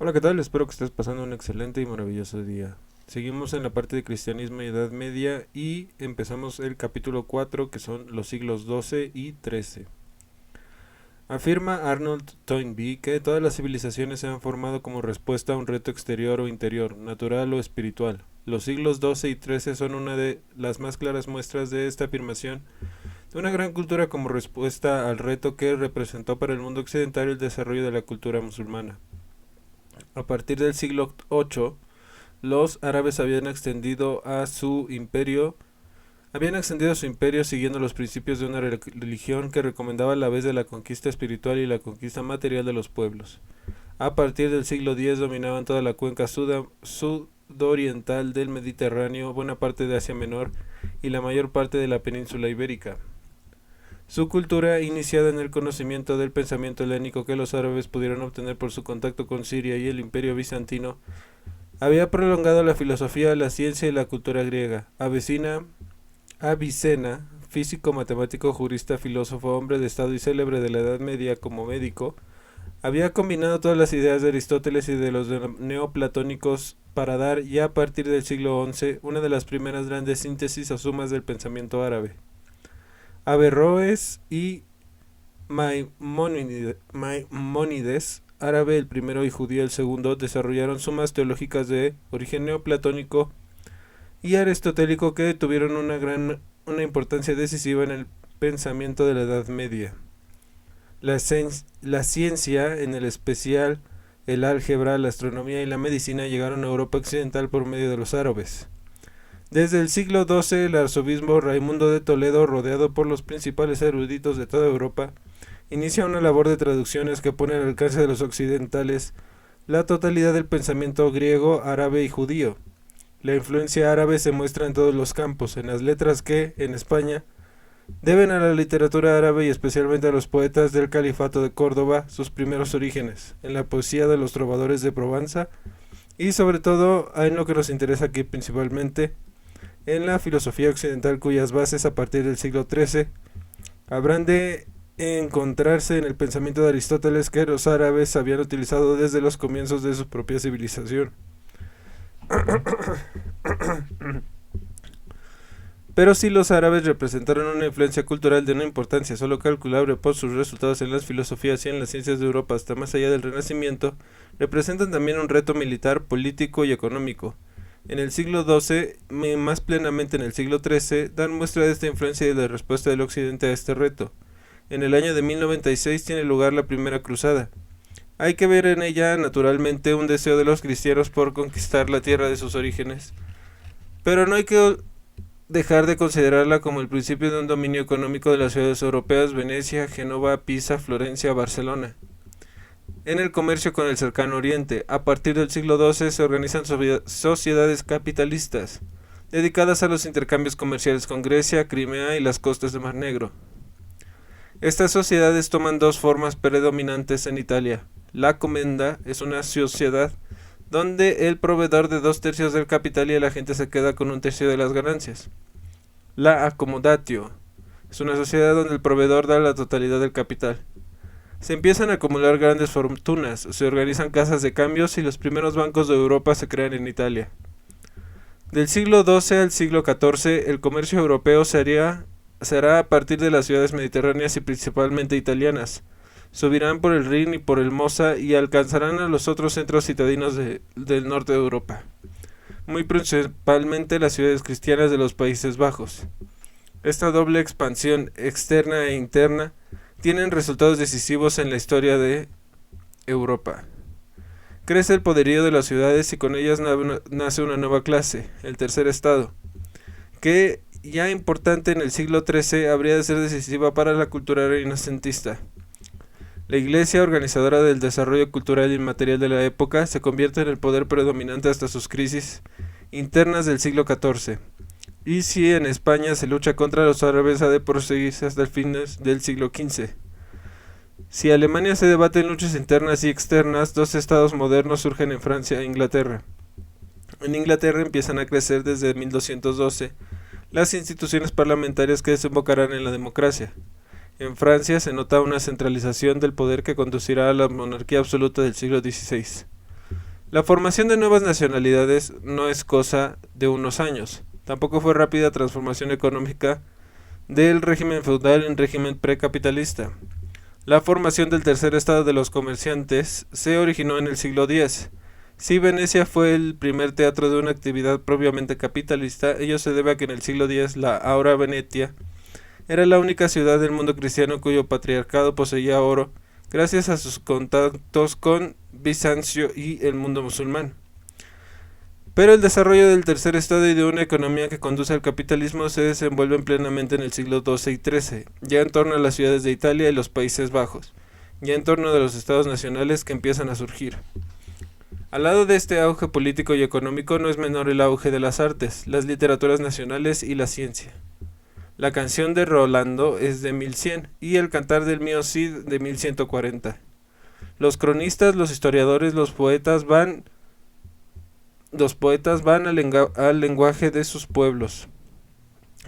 Hola, ¿qué tal? Espero que estés pasando un excelente y maravilloso día. Seguimos en la parte de cristianismo y Edad Media y empezamos el capítulo 4, que son los siglos XII y XIII. Afirma Arnold Toynbee que todas las civilizaciones se han formado como respuesta a un reto exterior o interior, natural o espiritual. Los siglos XII y XIII son una de las más claras muestras de esta afirmación de una gran cultura como respuesta al reto que representó para el mundo occidental el desarrollo de la cultura musulmana. A partir del siglo VIII, los árabes habían extendido su imperio siguiendo los principios de una religión que recomendaba la vez de la conquista espiritual y la conquista material de los pueblos. A partir del siglo X dominaban toda la cuenca sudoriental del Mediterráneo, buena parte de Asia Menor y la mayor parte de la península ibérica. Su cultura, iniciada en el conocimiento del pensamiento helénico que los árabes pudieron obtener por su contacto con Siria y el imperio bizantino, había prolongado la filosofía, la ciencia y la cultura griega. Avicena, físico, matemático, jurista, filósofo, hombre de estado y célebre de la Edad Media como médico, había combinado todas las ideas de Aristóteles y de los neoplatónicos para dar, ya a partir del siglo XI, una de las primeras grandes síntesis o sumas del pensamiento árabe. Averroes y Maimónides, árabe el primero y judío el segundo, desarrollaron sumas teológicas de origen neoplatónico y aristotélico que tuvieron una importancia decisiva en el pensamiento de la Edad Media. La ciencia, en el especial el álgebra, la astronomía y la medicina, llegaron a Europa occidental por medio de los árabes. Desde el siglo XII, el arzobispo Raimundo de Toledo, rodeado por los principales eruditos de toda Europa, inicia una labor de traducciones que pone al alcance de los occidentales la totalidad del pensamiento griego, árabe y judío. La influencia árabe se muestra en todos los campos, en las letras que, en España, deben a la literatura árabe y especialmente a los poetas del Califato de Córdoba sus primeros orígenes, en la poesía de los trovadores de Provenza y sobre todo en lo que nos interesa aquí principalmente, en la filosofía occidental cuyas bases a partir del siglo XIII habrán de encontrarse en el pensamiento de Aristóteles que los árabes habían utilizado desde los comienzos de su propia civilización. Pero si los árabes representaron una influencia cultural de una importancia solo calculable por sus resultados en las filosofías y en las ciencias de Europa hasta más allá del Renacimiento, representan también un reto militar, político y económico. En el siglo XII, más plenamente en el siglo XIII, dan muestra de esta influencia y de la respuesta del Occidente a este reto. En el año de 1096 tiene lugar la Primera Cruzada. Hay que ver en ella, naturalmente, un deseo de los cristianos por conquistar la tierra de sus orígenes, pero no hay que dejar de considerarla como el principio de un dominio económico de las ciudades europeas: Venecia, Génova, Pisa, Florencia, Barcelona. En el comercio con el cercano oriente, a partir del siglo XII se organizan sociedades capitalistas, dedicadas a los intercambios comerciales con Grecia, Crimea y las costas del Mar Negro. Estas sociedades toman dos formas predominantes en Italia. La comenda es una sociedad donde el proveedor de 2/3 del capital y la gente se queda con 1/3 de las ganancias. La accomodatio es una sociedad donde el proveedor da la totalidad del capital. Se empiezan a acumular grandes fortunas, se organizan casas de cambios y los primeros bancos de Europa se crean en Italia. Del siglo XII al siglo XIV, el comercio europeo será a partir de las ciudades mediterráneas y principalmente italianas. Subirán por el Rin y por el Mosa y alcanzarán a los otros centros citadinos del norte de Europa, muy principalmente las ciudades cristianas de los Países Bajos. Esta doble expansión externa e interna tienen resultados decisivos en la historia de Europa. Crece el poderío de las ciudades y con ellas nace una nueva clase, el tercer estado, que ya importante en el siglo XIII habría de ser decisiva para la cultura renacentista. La Iglesia, organizadora del desarrollo cultural y material de la época, se convierte en el poder predominante hasta sus crisis internas del siglo XIV. Y si en España se lucha contra los árabes, ha de proseguirse hasta el fin del siglo XV. Si Alemania se debate en luchas internas y externas, dos estados modernos surgen en Francia e Inglaterra. En Inglaterra empiezan a crecer desde 1212 las instituciones parlamentarias que desembocarán en la democracia. En Francia se nota una centralización del poder que conducirá a la monarquía absoluta del siglo XVI. La formación de nuevas nacionalidades no es cosa de unos años. Tampoco fue rápida transformación económica del régimen feudal en régimen precapitalista. La formación del tercer estado de los comerciantes se originó en el siglo X. Si Venecia fue el primer teatro de una actividad propiamente capitalista, ello se debe a que en el siglo X la ahora Venecia era la única ciudad del mundo cristiano cuyo patriarcado poseía oro, gracias a sus contactos con Bizancio y el mundo musulmán. Pero el desarrollo del tercer estado y de una economía que conduce al capitalismo se desenvuelven plenamente en el siglo XII y XIII, ya en torno a las ciudades de Italia y los Países Bajos, ya en torno de los estados nacionales que empiezan a surgir. Al lado de este auge político y económico no es menor el auge de las artes, las literaturas nacionales y la ciencia. La canción de Rolando es de 1100 y el cantar del mío Cid de 1140. Los cronistas, los historiadores, los poetas van al lenguaje de sus pueblos.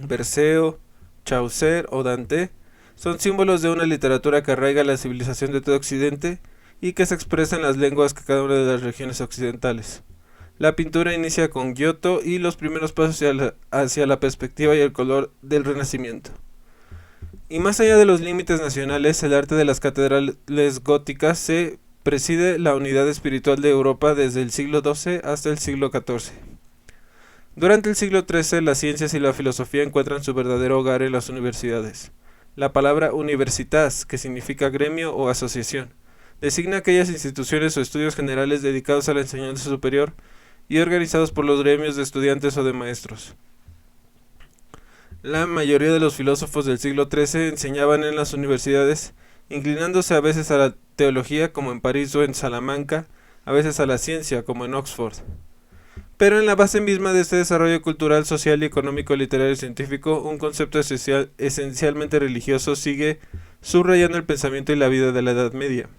Berceo, Chaucer o Dante son símbolos de una literatura que arraiga la civilización de todo Occidente y que se expresa en las lenguas de cada una de las regiones occidentales. La pintura inicia con Giotto y los primeros pasos hacia la perspectiva y el color del Renacimiento. Y más allá de los límites nacionales, el arte de las catedrales góticas se preside la unidad espiritual de Europa desde el siglo XII hasta el siglo XIV. Durante el siglo XIII, las ciencias y la filosofía encuentran su verdadero hogar en las universidades. La palabra universitas, que significa gremio o asociación, designa aquellas instituciones o estudios generales dedicados a la enseñanza superior y organizados por los gremios de estudiantes o de maestros. La mayoría de los filósofos del siglo XIII enseñaban en las universidades, inclinándose a veces a la teología como en París o en Salamanca, a veces a la ciencia como en Oxford. Pero en la base misma de este desarrollo cultural, social y económico, literario y científico, un concepto esencialmente religioso sigue subrayando el pensamiento y la vida de la Edad Media.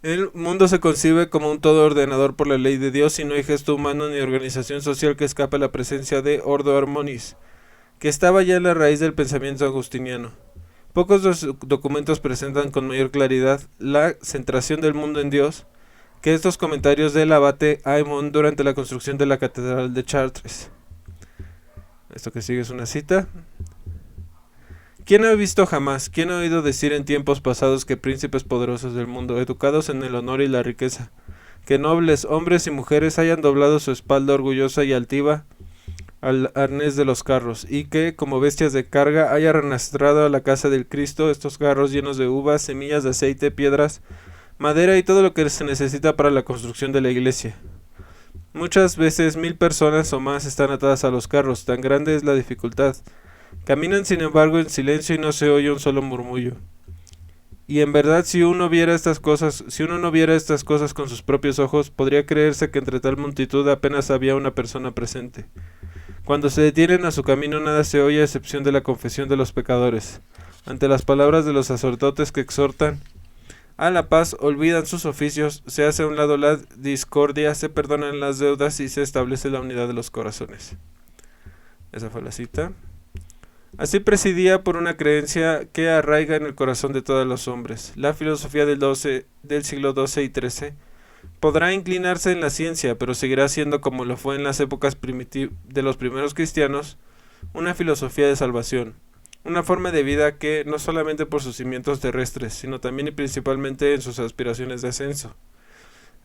El mundo se concibe como un todo ordenador por la ley de Dios y no hay gesto humano ni organización social que escape a la presencia de Ordo Harmonis, que estaba ya en la raíz del pensamiento agustiniano. Pocos documentos presentan con mayor claridad la centración del mundo en Dios que estos comentarios del abate Aymon durante la construcción de la Catedral de Chartres. Esto que sigue es una cita. ¿Quién ha visto jamás, quién ha oído decir en tiempos pasados que príncipes poderosos del mundo, educados en el honor y la riqueza, que nobles hombres y mujeres hayan doblado su espalda orgullosa y altiva al arnés de los carros, y que, como bestias de carga, haya arrastrado a la casa del Cristo estos carros llenos de uvas, semillas de aceite, piedras, madera y todo lo que se necesita para la construcción de la iglesia? Muchas veces 1000 personas o más están atadas a los carros, tan grande es la dificultad. Caminan sin embargo en silencio y no se oye un solo murmullo. Y en verdad si uno no viera estas cosas con sus propios ojos, podría creerse que entre tal multitud apenas había una persona presente. Cuando se detienen a su camino nada se oye a excepción de la confesión de los pecadores. Ante las palabras de los sacerdotes que exhortan a la paz, olvidan sus oficios, se hace a un lado la discordia, se perdonan las deudas y se establece la unidad de los corazones. Esa fue la cita. Así presidía por una creencia que arraiga en el corazón de todos los hombres. La filosofía del siglo XII y XIII podrá inclinarse en la ciencia, pero seguirá siendo, como lo fue en las épocas de los primeros cristianos, una filosofía de salvación, una forma de vida que, no solamente por sus cimientos terrestres, sino también y principalmente en sus aspiraciones de ascenso.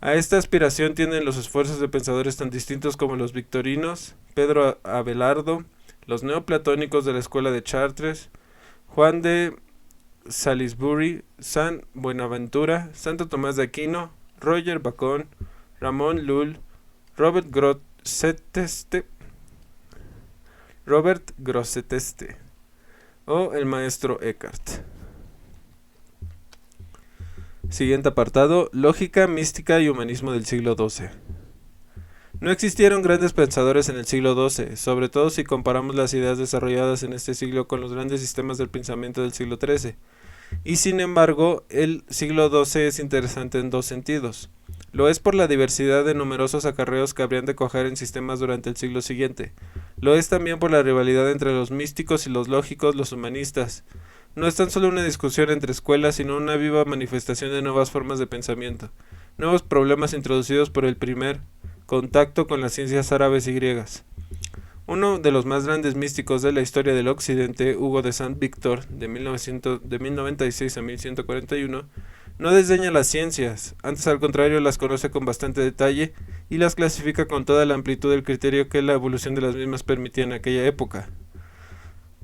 A esta aspiración tienden los esfuerzos de pensadores tan distintos como los victorinos, Pedro Abelardo, los neoplatónicos de la escuela de Chartres, Juan de Salisbury, San Buenaventura, Santo Tomás de Aquino, Roger Bacon, Ramón Lull, Robert Grosseteste o el maestro Eckhart. Siguiente apartado: lógica, mística y humanismo del siglo XII. No existieron grandes pensadores en el siglo XII, sobre todo si comparamos las ideas desarrolladas en este siglo con los grandes sistemas del pensamiento del siglo XIII. Y sin embargo, el siglo XII es interesante en dos sentidos. Lo es por la diversidad de numerosos acarreos que habrían de cuajar en sistemas durante el siglo siguiente. Lo es también por la rivalidad entre los místicos y los lógicos, los humanistas. No es tan solo una discusión entre escuelas, sino una viva manifestación de nuevas formas de pensamiento. nuevos problemas introducidos por el primer contacto con las ciencias árabes y griegas. Uno de los más grandes místicos de la historia del Occidente, Hugo de Saint Victor, de 1096 a 1141, no desdeña las ciencias, antes al contrario las conoce con bastante detalle y las clasifica con toda la amplitud del criterio que la evolución de las mismas permitía en aquella época.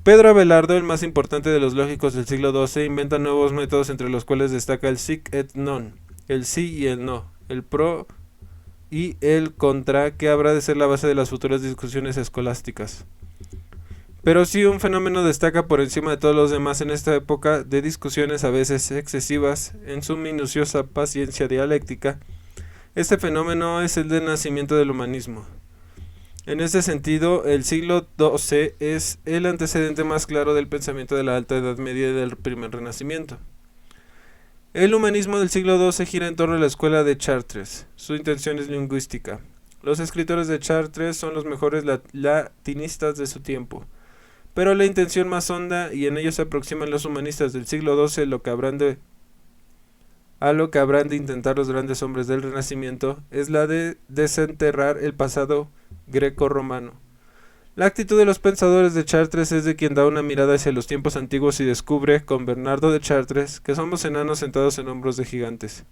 Pedro Abelardo, el más importante de los lógicos del siglo XII, inventa nuevos métodos entre los cuales destaca el sic et non, el sí y el no, el pro y el contra, que habrá de ser la base de las futuras discusiones escolásticas. Pero si un fenómeno destaca por encima de todos los demás en esta época de discusiones a veces excesivas en su minuciosa paciencia dialéctica, este fenómeno es el del nacimiento del humanismo. En ese sentido, el siglo XII es el antecedente más claro del pensamiento de la Alta Edad Media y del primer Renacimiento. El humanismo del siglo XII gira en torno a la escuela de Chartres. Su intención es lingüística. Los escritores de Chartres son los mejores latinistas de su tiempo. Pero la intención más honda, y en ello se aproximan los humanistas del siglo XII, a lo que habrán de intentar los grandes hombres del Renacimiento, es la de desenterrar el pasado greco-romano. La actitud de los pensadores de Chartres es de quien da una mirada hacia los tiempos antiguos y descubre, con Bernardo de Chartres, que somos enanos sentados en hombros de gigantes.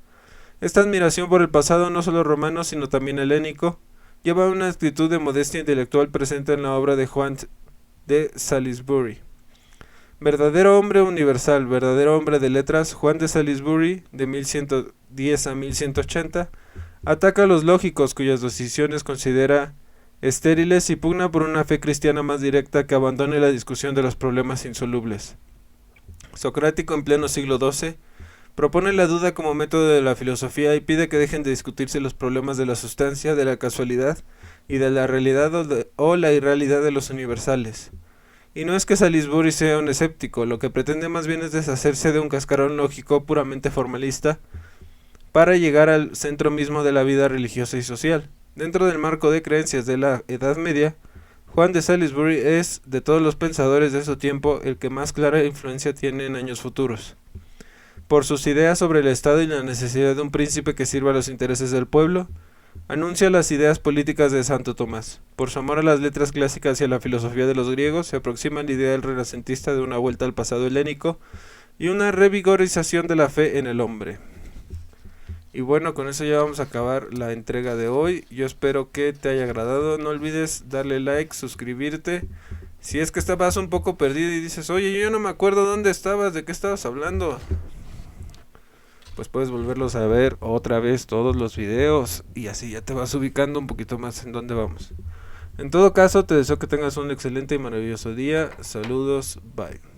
Esta admiración por el pasado, no solo romano, sino también helénico, lleva una actitud de modestia intelectual presente en la obra de Juan de Salisbury. Verdadero hombre universal, verdadero hombre de letras, Juan de Salisbury, de 1110 a 1180, ataca a los lógicos cuyas decisiones considera estériles y pugna por una fe cristiana más directa que abandone la discusión de los problemas insolubles. Socrático, en pleno siglo XII, propone la duda como método de la filosofía y pide que dejen de discutirse los problemas de la sustancia, de la casualidad y de la realidad o la irrealidad de los universales. Y no es que Salisbury sea un escéptico, lo que pretende más bien es deshacerse de un cascarón lógico puramente formalista para llegar al centro mismo de la vida religiosa y social. Dentro del marco de creencias de la Edad Media, Juan de Salisbury es, de todos los pensadores de su tiempo, el que más clara influencia tiene en años futuros. Por sus ideas sobre el Estado y la necesidad de un príncipe que sirva a los intereses del pueblo, anuncia las ideas políticas de Santo Tomás. Por su amor a las letras clásicas y a la filosofía de los griegos, se aproxima la idea del renacentista de una vuelta al pasado helénico y una revigorización de la fe en el hombre. Y bueno, con eso ya vamos a acabar la entrega de hoy. Yo espero que te haya agradado. No olvides darle like, suscribirte. Si es que estabas un poco perdido y dices, oye, yo no me acuerdo dónde estabas, de qué estabas hablando, pues puedes volverlos a ver otra vez todos los videos y así ya te vas ubicando un poquito más en dónde vamos. En todo caso, te deseo que tengas un excelente y maravilloso día. Saludos, bye.